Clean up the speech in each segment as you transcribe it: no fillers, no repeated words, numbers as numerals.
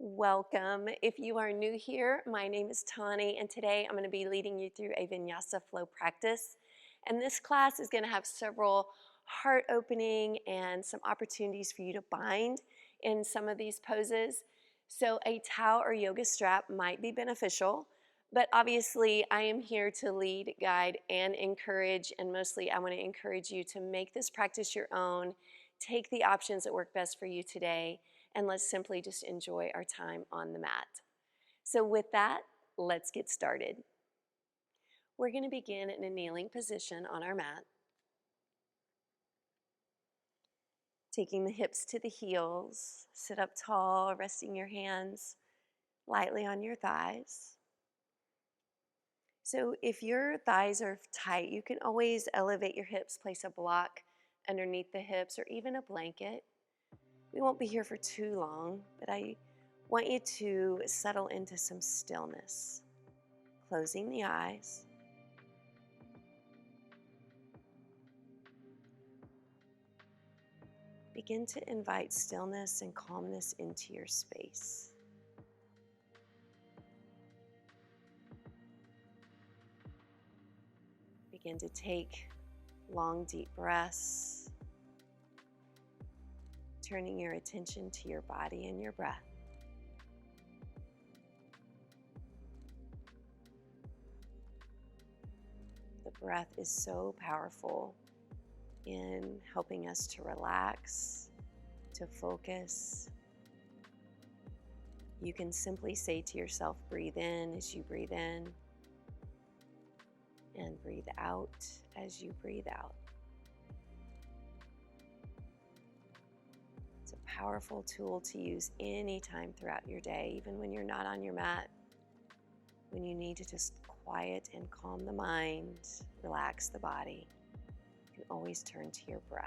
Welcome. If you are new here, my name is Tauni, and today I'm going to be leading you through a Vinyasa flow practice. And this class is going to have several heart opening and some opportunities for you to bind in some of these poses. So a towel or yoga strap might be beneficial, but obviously I am here to lead, guide, and encourage, and mostly I want to encourage you to make this practice your own. Take the options that work best for you today, and let's simply just enjoy our time on the mat. So with that, let's get started. We're going to begin in a kneeling position on our mat, taking the hips to the heels. Sit up tall, resting your hands lightly on your thighs. So if your thighs are tight, you can always elevate your hips, place a block underneath the hips or even a blanket. We won't be here for too long, but I want you to settle into some stillness. Closing the eyes. Begin to invite stillness and calmness into your space. Begin to take long, deep breaths, turning your attention to your body and your breath. The breath is so powerful in helping us to relax, to focus. You can simply say to yourself, breathe in as you breathe in, and breathe out as you breathe out. It's a powerful tool to use anytime throughout your day, even when you're not on your mat, when you need to just quiet and calm the mind, relax the body. You can always turn to your breath.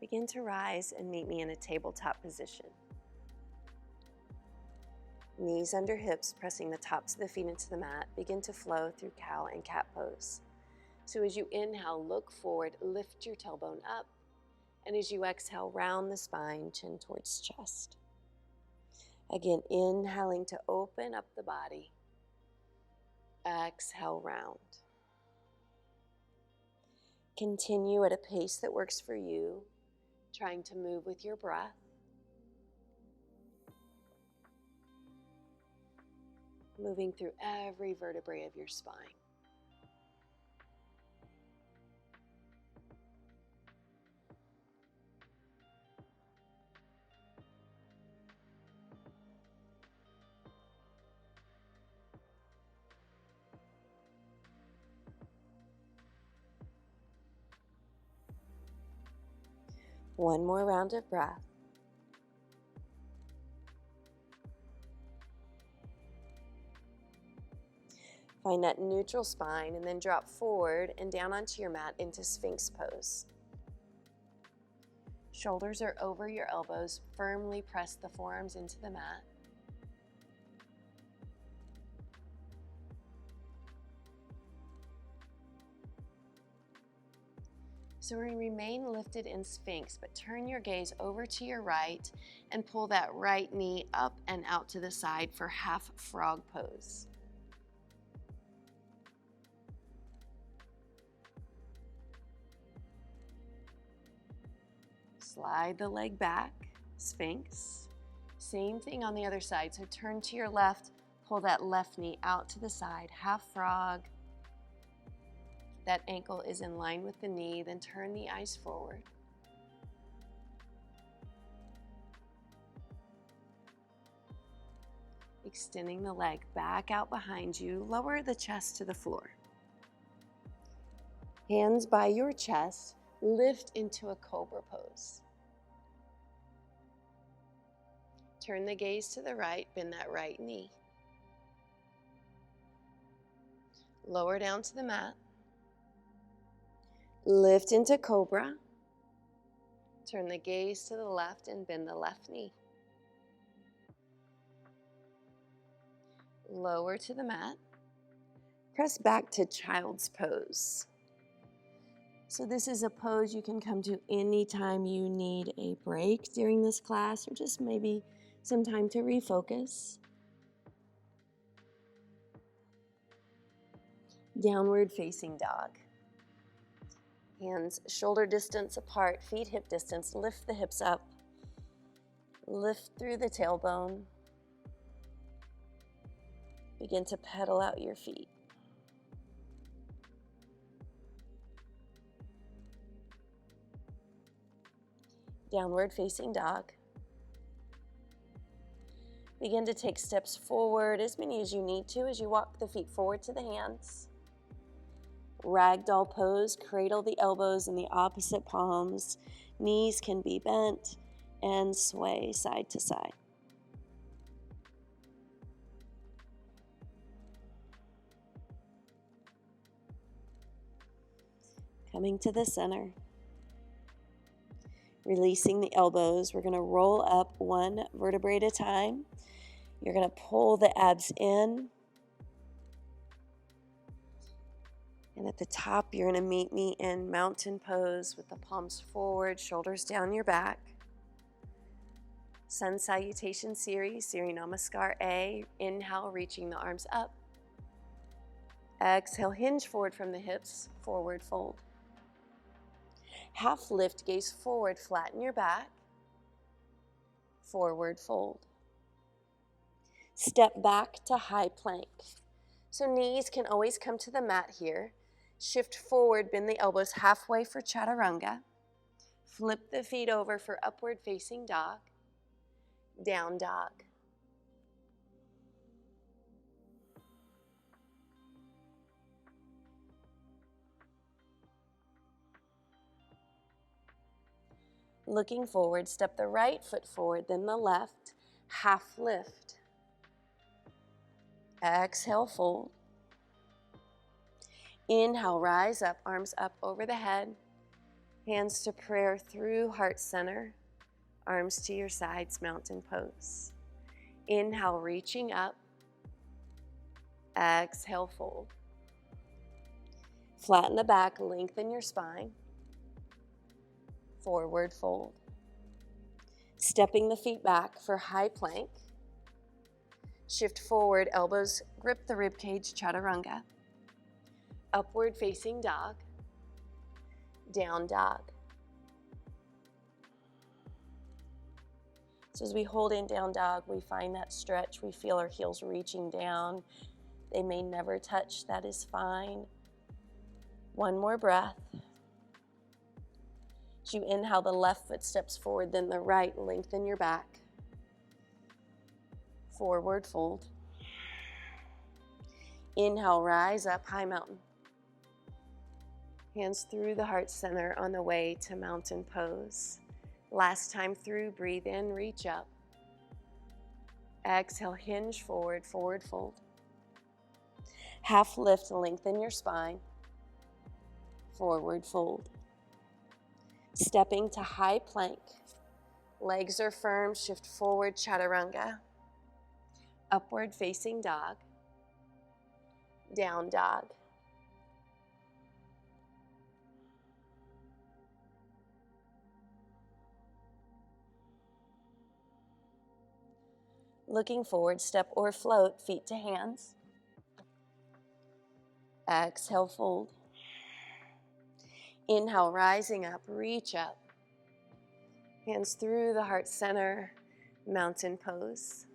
Begin to rise and meet me in a tabletop position. Knees under hips, pressing the tops of the feet into the mat. Begin to flow through cow and cat pose. So as you inhale, look forward, lift your tailbone up. And as you exhale, round the spine, chin towards chest. Again, inhaling to open up the body. Exhale, round. Continue at a pace that works for you, trying to move with your breath. Moving through every vertebrae of your spine. One more round of breath. Find that neutral spine and then drop forward and down onto your mat into Sphinx pose. Shoulders are over your elbows. Firmly press the forearms into the mat. So we remain lifted in Sphinx, but turn your gaze over to your right and pull that right knee up and out to the side for half frog pose. Slide the leg back, Sphinx. Same thing on the other side. So turn to your left, pull that left knee out to the side, half frog. That ankle is in line with the knee, then turn the eyes forward. Extending the leg back out behind you, lower the chest to the floor. Hands by your chest, lift into a cobra pose. Turn the gaze to the right, bend that right knee. Lower down to the mat. Lift into cobra. Turn the gaze to the left and bend the left knee. Lower to the mat. Press back to child's pose. So this is a pose you can come to anytime you need a break during this class or just maybe some time to refocus. Downward facing dog. Hands shoulder distance apart, feet hip distance. Lift the hips up. Lift through the tailbone. Begin to pedal out your feet. Downward facing dog. Begin to take steps forward, as many as you need to, as you walk the feet forward to the hands. Ragdoll pose, cradle the elbows in the opposite palms. Knees can be bent and sway side to side. Coming to the center. Releasing the elbows, we're going to roll up one vertebrae at a time. You're going to pull the abs in. And at the top, you're going to meet me in mountain pose with the palms forward, shoulders down your back. Sun salutation series, Surya Namaskar A. Inhale, reaching the arms up. Exhale, hinge forward from the hips, forward fold. Half lift, gaze forward, flatten your back. Forward fold. Step back to high plank. So knees can always come to the mat here. Shift forward, bend the elbows halfway for chaturanga. Flip the feet over for upward facing dog. Down dog. Looking forward, step the right foot forward, then the left. Half lift. Exhale, fold. Inhale, rise up, arms up over the head. Hands to prayer through heart center. Arms to your sides, mountain pose. Inhale, reaching up. Exhale, fold. Flatten the back, lengthen your spine. Forward fold. Stepping the feet back for high plank. Shift forward, elbows grip the rib cage, chaturanga. Upward facing dog. Down dog. So as we hold in down dog, we find that stretch. We feel our heels reaching down. They may never touch, that is fine. One more breath. As you inhale, the left foot steps forward, then the right, lengthen your back. Forward fold. Inhale, rise up, high mountain. Hands through the heart center on the way to mountain pose. Last time through, breathe in, reach up. Exhale, hinge forward, forward fold. Half lift, lengthen your spine. Forward fold. Stepping to high plank. Legs are firm, shift forward, chaturanga. Upward facing dog. Down dog. Looking forward, step or float, feet to hands. Exhale, fold. Inhale, rising up, reach up. Hands through the heart center, mountain pose.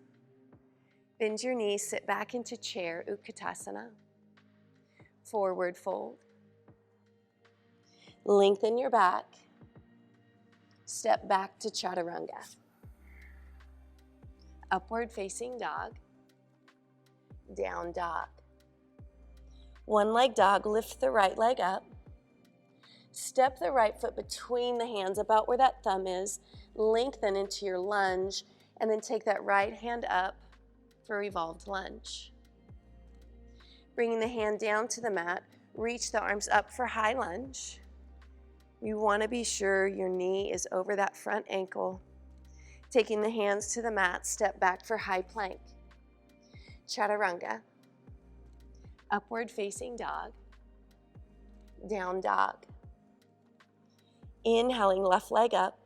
Bend your knees, sit back into chair, Utkatasana. Forward fold. Lengthen your back. Step back to chaturanga. Upward facing dog. Down dog. One leg dog, lift the right leg up. Step the right foot between the hands, about where that thumb is. Lengthen into your lunge, and then take that right hand up for revolved lunge. Bringing the hand down to the mat, reach the arms up for high lunge. You want to be sure your knee is over that front ankle. Taking the hands to the mat, step back for high plank. chaturanga, upward facing dog, down dog. Inhaling, left leg up,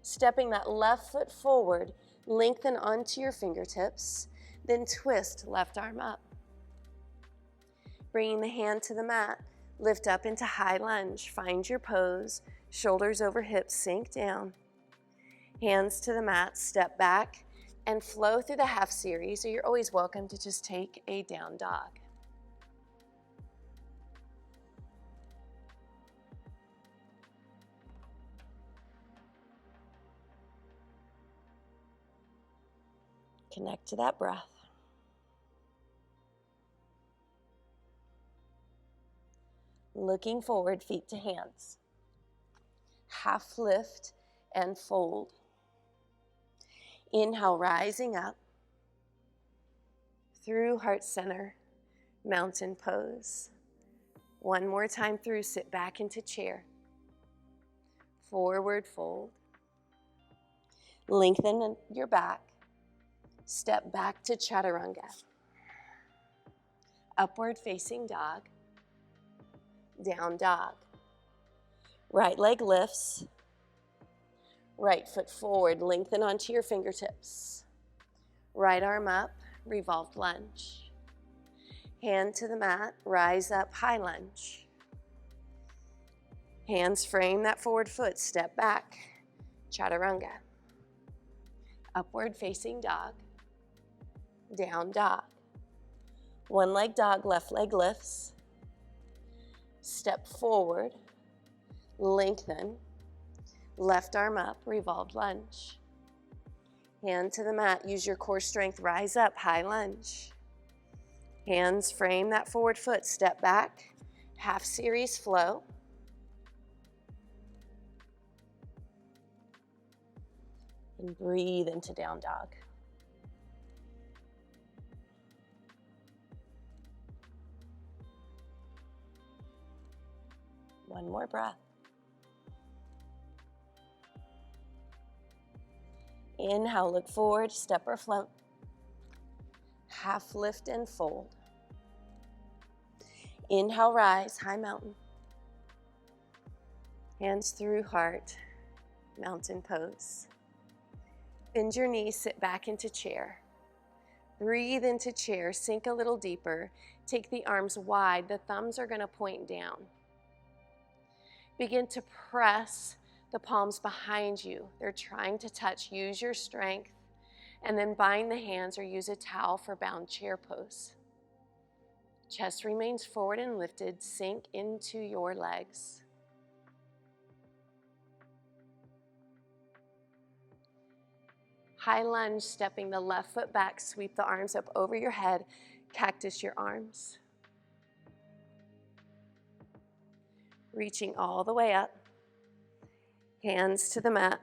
stepping that left foot forward, lengthen onto your fingertips, then twist left arm up. Bringing the hand to the mat, lift up into high lunge, find your pose, shoulders over hips, sink down. Hands to the mat, step back, and flow through the half series, or you're always welcome to just take a down dog. Connect to that breath. Looking forward, feet to hands. Half lift and fold. Inhale, rising up through heart center, mountain pose. One more time through, sit back into chair. Forward fold. Lengthen your back. Step back to chaturanga. Upward facing dog. Down dog. Right leg lifts. Right foot forward, lengthen onto your fingertips. Right arm up, revolved lunge. Hand to the mat, rise up, high lunge. Hands frame that forward foot, step back, chaturanga. Upward facing dog, down dog. One leg dog, left leg lifts. Step forward, lengthen. Left arm up, revolved lunge. Hand to the mat, use your core strength, rise up, high lunge. Hands frame that forward foot, step back, half series flow. And breathe into down dog. One more breath. Inhale, look forward, step or float. Half lift and fold. Inhale, rise, high mountain. Hands through heart, mountain pose. Bend your knees, sit back into chair. Breathe into chair, sink a little deeper. Take the arms wide, the thumbs are going to point down. Begin to press the palms behind you. They're trying to touch. Use your strength, and then bind the hands or use a towel for bound chair pose. Chest remains forward and lifted. Sink into your legs. High lunge, stepping the left foot back, sweep the arms up over your head, cactus your arms. Reaching all the way up. Hands to the mat.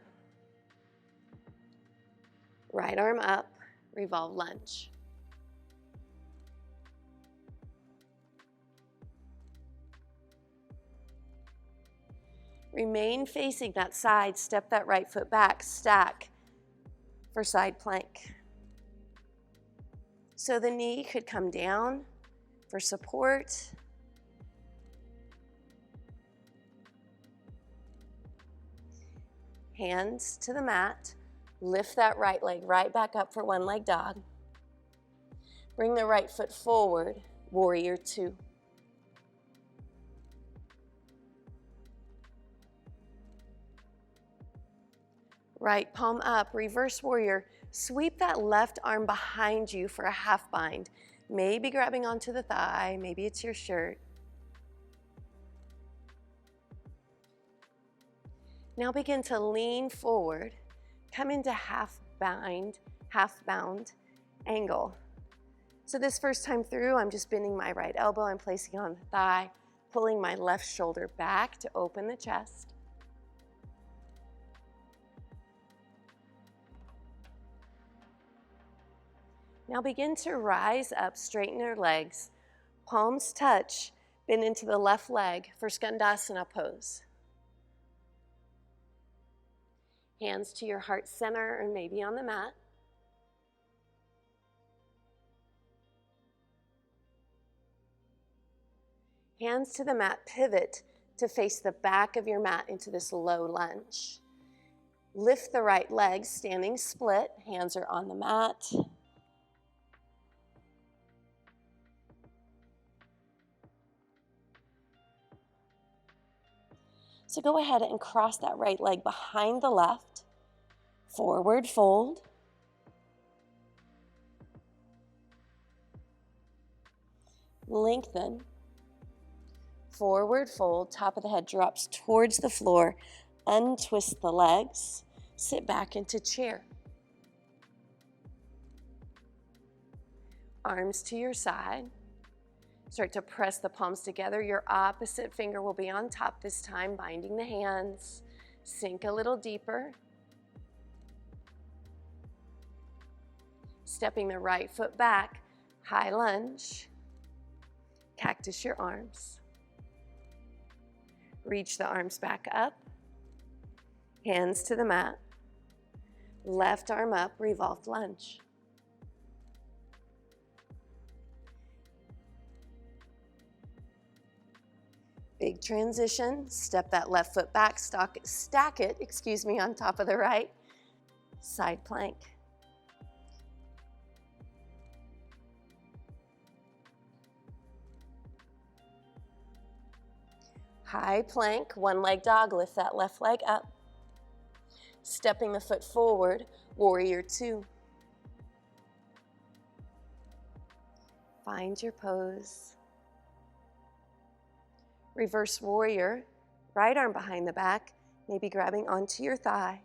Right arm up, revolve lunge. Remain facing that side, step that right foot back, stack for side plank. So the knee could come down for support. Hands to the mat. Lift that right leg right back up for one leg dog. Bring the right foot forward, warrior two. Right palm up, reverse warrior. Sweep that left arm behind you for a half bind. Maybe grabbing onto the thigh, maybe it's your shirt. Now begin to lean forward, come into half bound angle. So this first time through, I'm just bending my right elbow, I'm placing on the thigh, pulling my left shoulder back to open the chest. Now begin to rise up, straighten your legs, palms touch, bend into the left leg for skandasana pose. Hands to your heart center or maybe on the mat. Hands to the mat, pivot to face the back of your mat into this low lunge. Lift the right leg, standing split, hands are on the mat. So go ahead and cross that right leg behind the left, forward fold. Lengthen, forward fold, top of the head drops towards the floor, untwist the legs, sit back into chair. Arms to your side. Start to press the palms together. Your opposite finger will be on top this time, binding the hands. Sink a little deeper. Stepping the right foot back, high lunge. Cactus your arms. Reach the arms back up. Hands to the mat. Left arm up, revolved lunge. Big transition. Step that left foot back, stack it, on top of the right. Side plank. High plank, one leg dog, lift that left leg up. Stepping the foot forward, warrior two. Find your pose. Reverse warrior, right arm behind the back, maybe grabbing onto your thigh.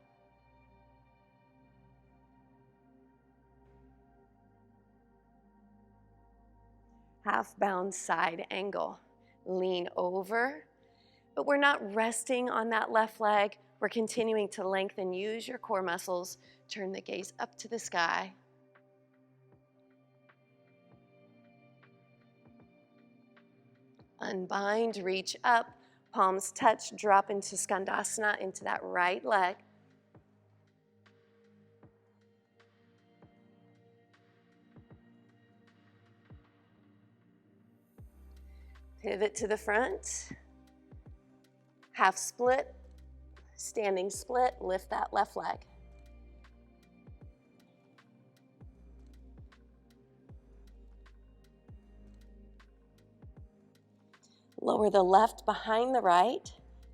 Half bound side angle. Lean over, but we're not resting on that left leg. We're continuing to lengthen. Use your core muscles. Turn the gaze up to the sky. Unbind, reach up, palms touch, drop into skandasana, into that right leg. Pivot to the front. Half split, standing split, lift that left leg. Lower the left behind the right,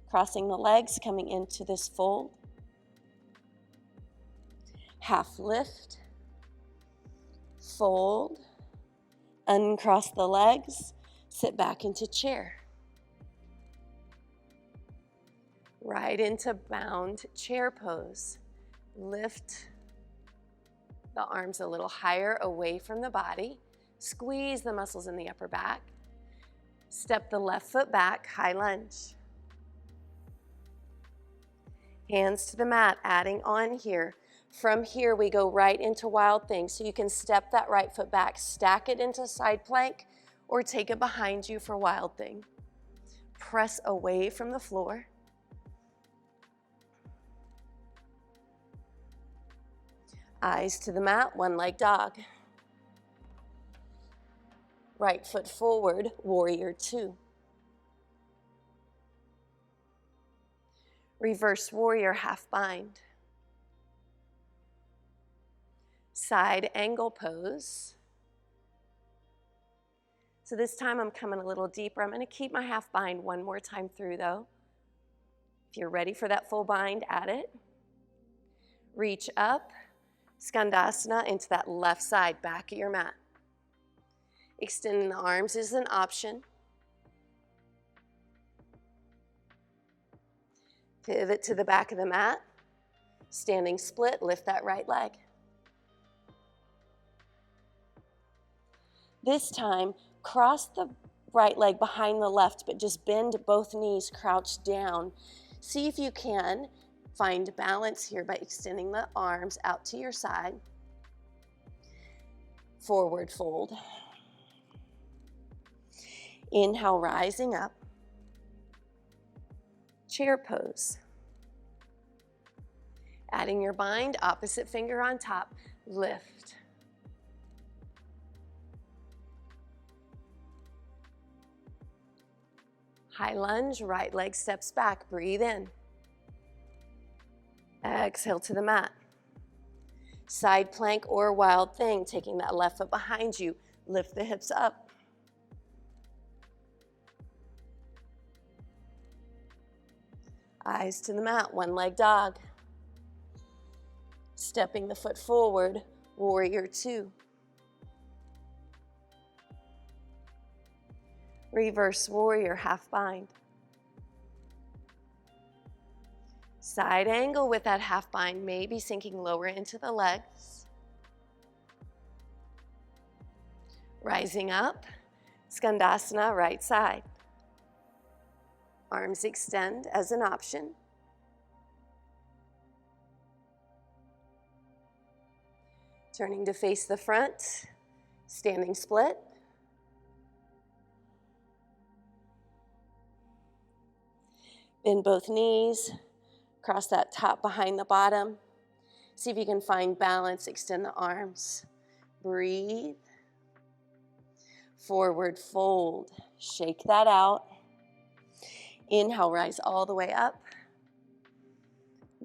crossing the legs, coming into this fold. Half lift, fold, uncross the legs, sit back into chair. Right into bound chair pose. Lift the arms a little higher away from the body. Squeeze the muscles in the upper back. Step the left foot back, high lunge. Hands to the mat, adding on here. From here, we go right into wild thing. So you can step that right foot back, stack it into side plank, or take it behind you for wild thing. Press away from the floor. Eyes to the mat, one leg dog. Right foot forward, warrior two. Reverse warrior, half bind. Side angle pose. So this time I'm coming a little deeper. I'm going to keep my half bind one more time through though. If you're ready for that full bind, add it. Reach up, skandasana into that left side, back of your mat. Extending the arms is an option. Pivot to the back of the mat. Standing split, lift that right leg. This time, cross the right leg behind the left, but just bend both knees, crouch down. See if you can find balance here by extending the arms out to your side. Forward fold. Inhale, rising up. Chair pose. Adding your bind, opposite finger on top, lift. High lunge, right leg steps back. Breathe in. Exhale to the mat. Side plank or wild thing, taking that left foot behind you. Lift the hips up. Eyes to the mat, one leg dog. Stepping the foot forward, warrior two. Reverse warrior, half bind. Side angle with that half bind, maybe sinking lower into the legs. Rising up, skandasana, right side. Arms extend as an option. Turning to face the front, standing split. Bend both knees, cross that top behind the bottom. See if you can find balance, extend the arms. Breathe. Forward fold, shake that out. Inhale, rise all the way up.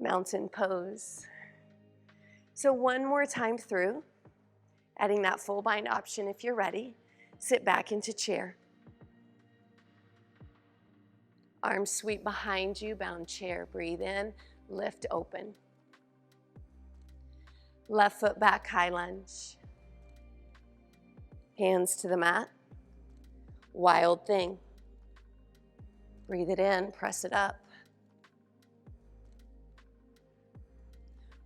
Mountain pose. So one more time through, adding that full bind option if you're ready. Sit back into chair. Arms sweep behind you, bound chair. Breathe in, lift open. Left foot back, high lunge. Hands to the mat. Wild thing. Breathe it in, press it up.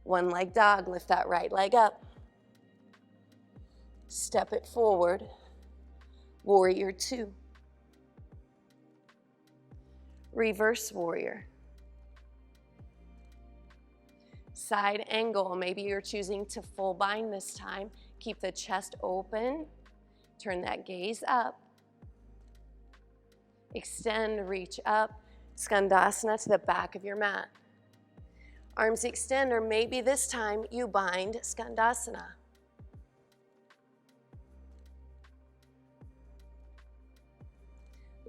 One leg dog, lift that right leg up. Step it forward. Warrior two. Reverse warrior. Side angle, maybe you're choosing to full bind this time. Keep the chest open. Turn that gaze up. Extend, reach up. Skandasana to the back of your mat. Arms extend, or maybe this time you bind skandasana.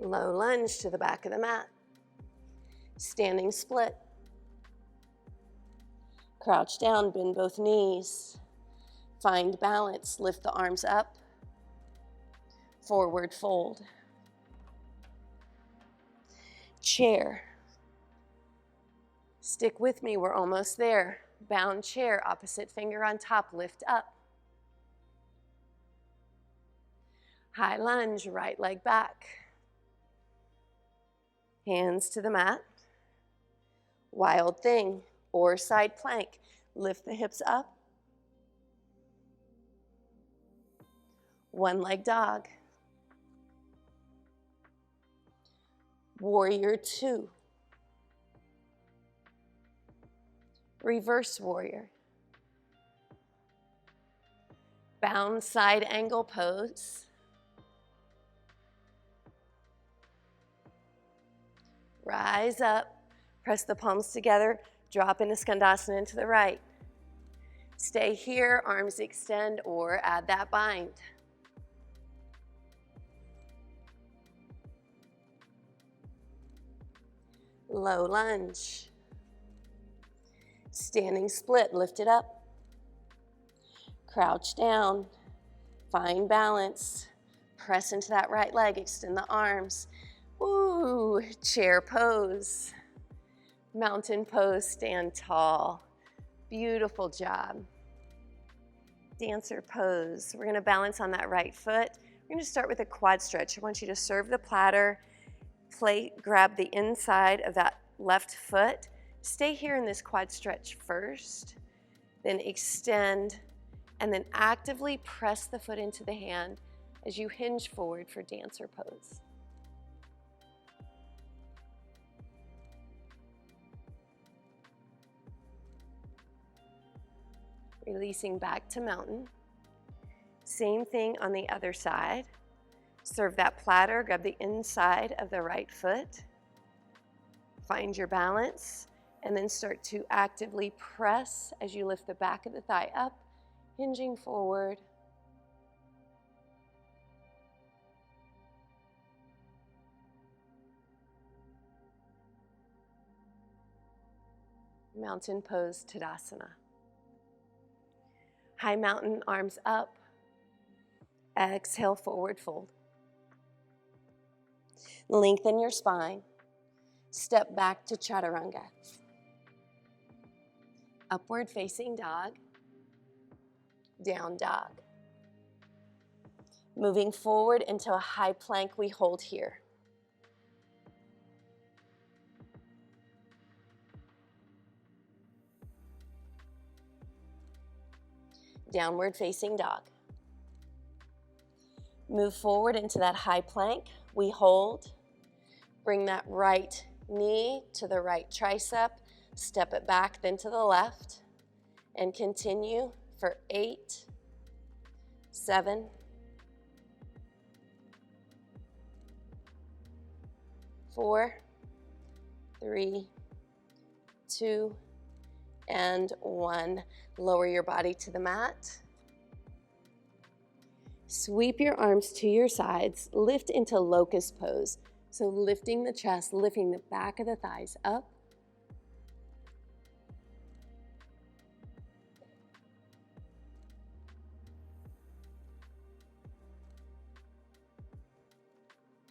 Low lunge to the back of the mat. Standing split. Crouch down, bend both knees. Find balance, lift the arms up. Forward fold. Chair. Stick with me, we're almost there. Bound chair, opposite finger on top, lift up. High lunge, right leg back. Hands to the mat. Wild thing or side plank. Lift the hips up. One leg dog. Warrior two. Reverse warrior. Bound side angle pose. Rise up, press the palms together, drop into skandasana into the right. Stay here, arms extend or add that bind. Low lunge. Standing split, lift it up. Crouch down, find balance. Press into that right leg, extend the arms. Ooh, chair pose. Mountain pose, stand tall. Beautiful job. Dancer pose. We're gonna balance on that right foot. We're gonna start with a quad stretch. I want you to serve the platter, grab the inside of that left foot. Stay here in this quad stretch first, then extend, and then actively press the foot into the hand as you hinge forward for dancer pose. Releasing back to mountain. Same thing on the other side. Serve that platter, grab the inside of the right foot. Find your balance, and then start to actively press as you lift the back of the thigh up, hinging forward. Mountain pose, Tadasana. High mountain, arms up. Exhale, forward fold. Lengthen your spine. Step back to chaturanga. Upward facing dog. Down dog. Moving forward into a high plank, we hold here. Downward facing dog. Move forward into that high plank, we hold. Bring that right knee to the right tricep, step it back, then to the left, and continue for 8, 7, 4, 3, 2, and 1. Lower your body to the mat. Sweep your arms to your sides, lift into locust pose. So lifting the chest, lifting the back of the thighs up.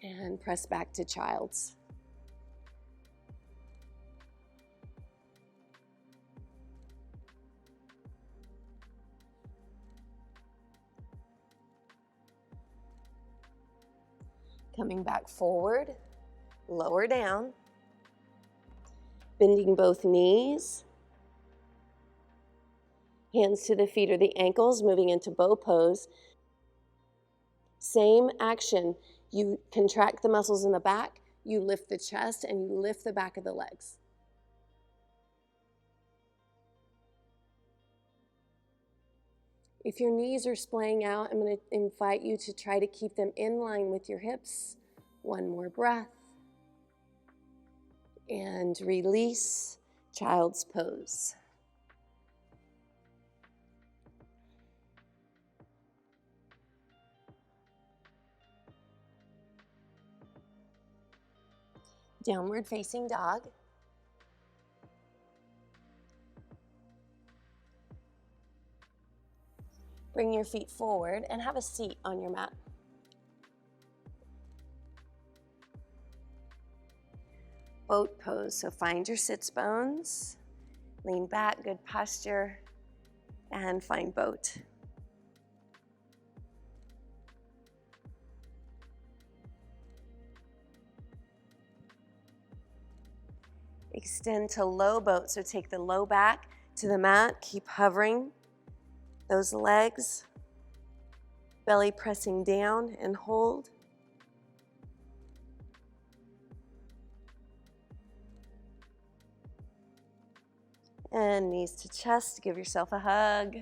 And press back to child's. Coming back forward, lower down, bending both knees, hands to the feet or the ankles, moving into bow pose. Same action, you contract the muscles in the back, you lift the chest, and you lift the back of the legs. If your knees are splaying out, I'm going to invite you to try to keep them in line with your hips. One more breath. And release, child's pose. Downward facing dog. Bring your feet forward and have a seat on your mat. Boat pose, so find your sits bones, lean back, good posture, and find boat. Extend to low boat, so take the low back to the mat, keep hovering those legs, belly pressing down, and hold. And knees to chest, give yourself a hug.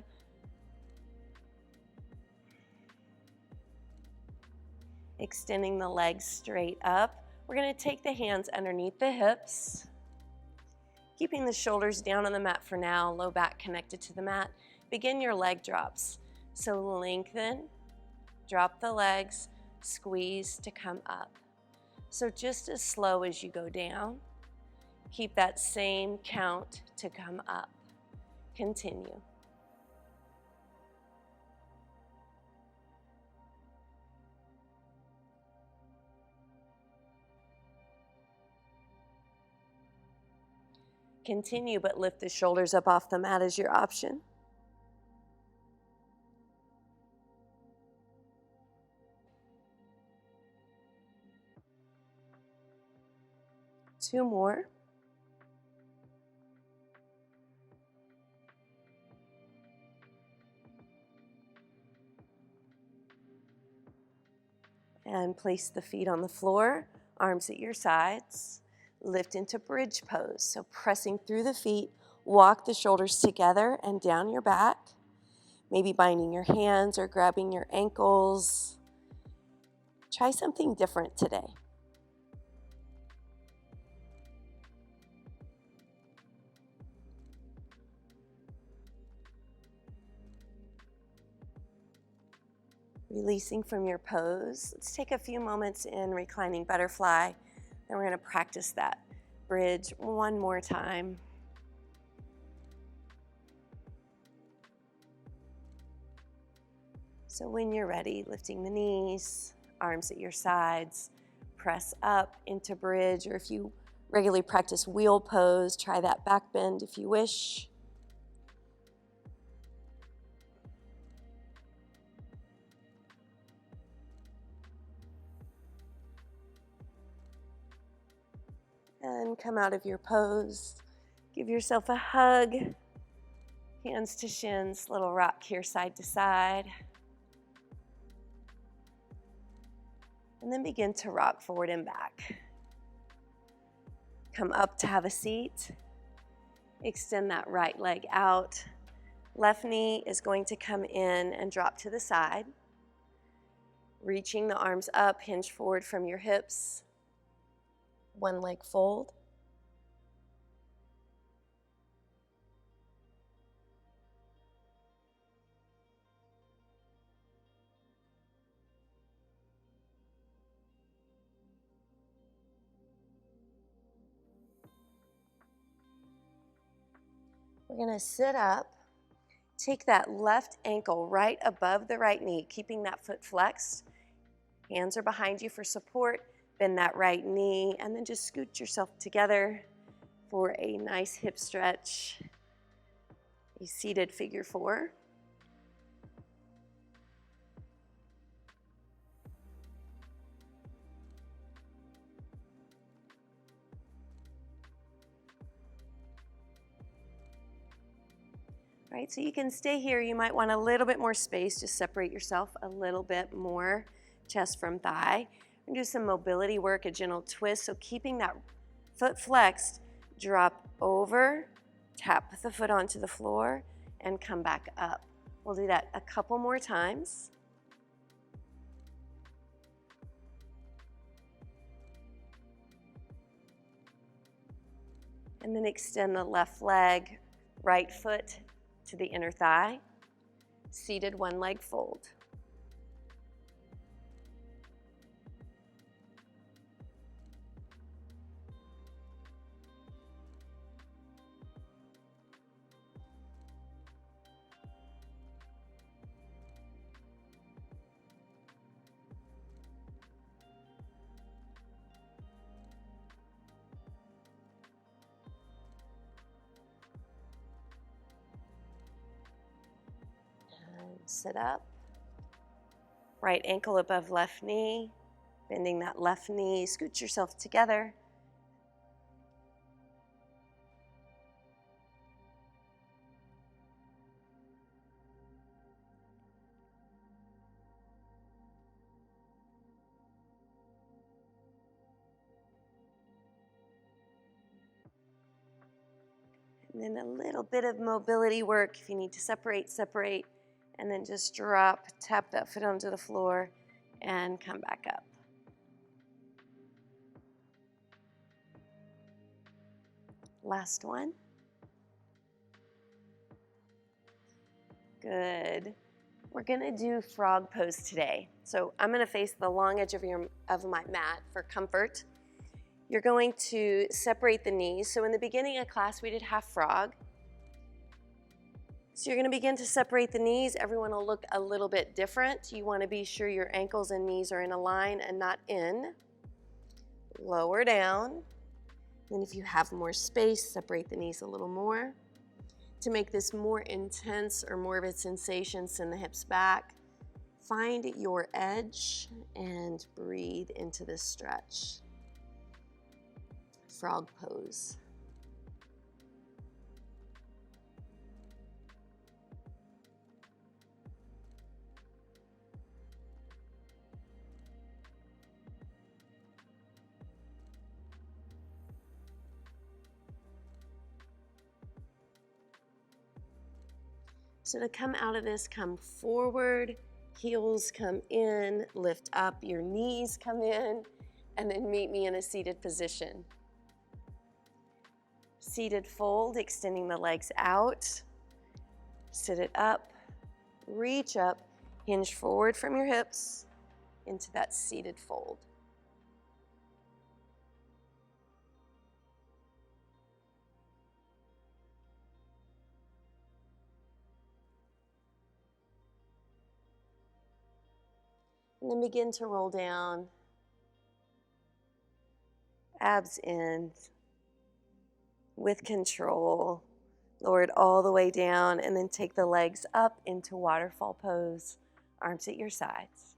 Extending the legs straight up. We're going to take the hands underneath the hips, keeping the shoulders down on the mat for now, low back connected to the mat. Begin your leg drops. So lengthen, drop the legs, squeeze to come up. So just as slow as you go down, keep that same count to come up. Continue. Continue, but lift the shoulders up off the mat as your option. Two more. And place the feet on the floor, arms at your sides. Lift into bridge pose. So pressing through the feet, walk the shoulders together and down your back. Maybe binding your hands or grabbing your ankles. Try something different today. Releasing from your pose. Let's take a few moments in reclining butterfly. Then we're going to practice that bridge one more time. So when you're ready, lifting the knees, arms at your sides, press up into bridge, or if you regularly practice wheel pose, try that back bend if you wish. And come out of your pose. Give yourself a hug. Hands to shins, little rock here side to side. And then begin to rock forward and back. Come up to have a seat. Extend that right leg out. Left knee is going to come in and drop to the side. Reaching the arms up, hinge forward from your hips. One leg fold. We're going to sit up. Take that left ankle right above the right knee, keeping that foot flexed. Hands are behind you for support. Bend that right knee, and then just scoot yourself together for a nice hip stretch. A seated figure four. Right, so you can stay here. You might want a little bit more space. Just separate yourself a little bit more, chest from thigh. We're gonna do some mobility work, a gentle twist. So keeping that foot flexed, drop over, tap the foot onto the floor, and come back up. We'll do that a couple more times. And then extend the left leg, right foot to the inner thigh. Seated one leg fold. Sit up. Right ankle above left knee. Bending that left knee. Scoot yourself together. And then a little bit of mobility work. If you need to separate, separate. And then just drop, tap that foot onto the floor, and come back up. Last one. Good. We're gonna do frog pose today. So I'm gonna face the long edge of my mat for comfort. You're going to separate the knees. So in the beginning of class, we did half frog. So you're gonna begin to separate the knees. Everyone will look a little bit different. You wanna be sure your ankles and knees are in a line and not in. Lower down. Then if you have more space, separate the knees a little more. To make this more intense or more of a sensation, send the hips back. Find your edge and breathe into this stretch. Frog pose. So to come out of this, come forward, heels come in, lift up, your knees come in, and then meet me in a seated position. Seated fold, extending the legs out. Sit it up, reach up, hinge forward from your hips into that seated fold. And then begin to roll down, abs in, with control. Lower it all the way down, and then take the legs up into waterfall pose, arms at your sides.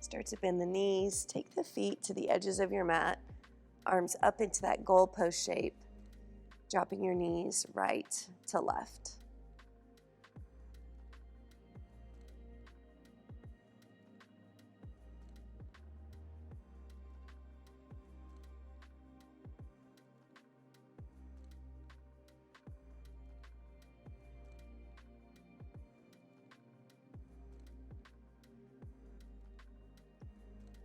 Start to bend the knees, take the feet to the edges of your mat, arms up into that goalpost shape, dropping your knees right to left.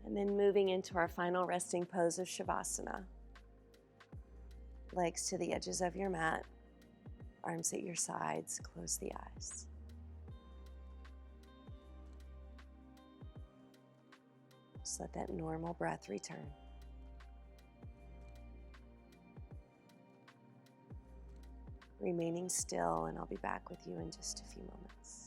And then moving into our final resting pose of shavasana. Legs to the edges of your mat, arms at your sides, close the eyes. Just let that normal breath return. Remaining still, and I'll be back with you in just a few moments.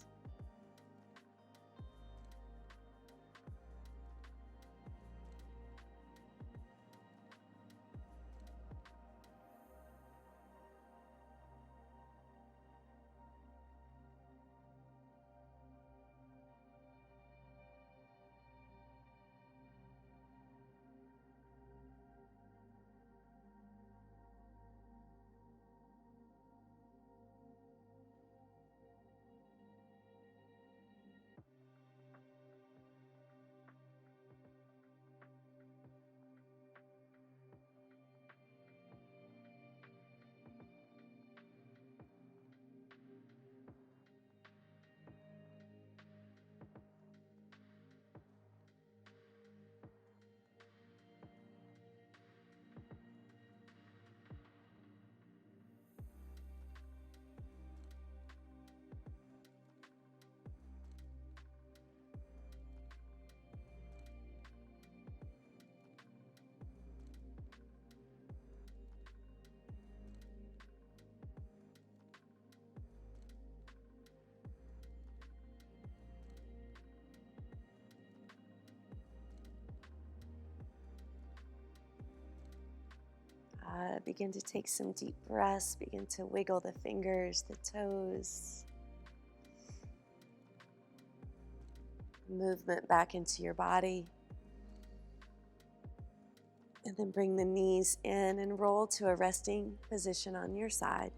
Begin to take some deep breaths. Begin to wiggle the fingers, the toes. Movement back into your body. And then bring the knees in and roll to a resting position on your side.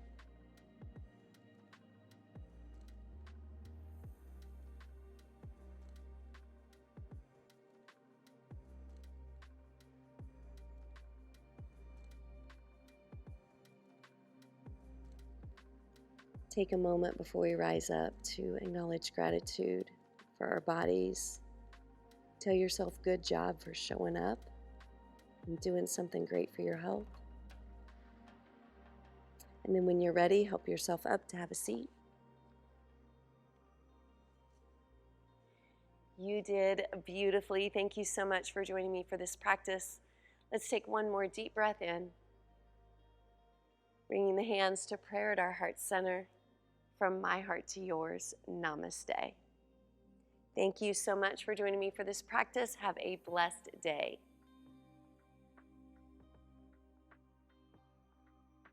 Take a moment before we rise up to acknowledge gratitude for our bodies. Tell yourself, good job for showing up and doing something great for your health. And then when you're ready, help yourself up to have a seat. You did beautifully. Thank you so much for joining me for this practice. Let's take one more deep breath in. Bringing the hands to prayer at our heart center. From my heart to yours, namaste. Thank you so much for joining me for this practice. Have a blessed day.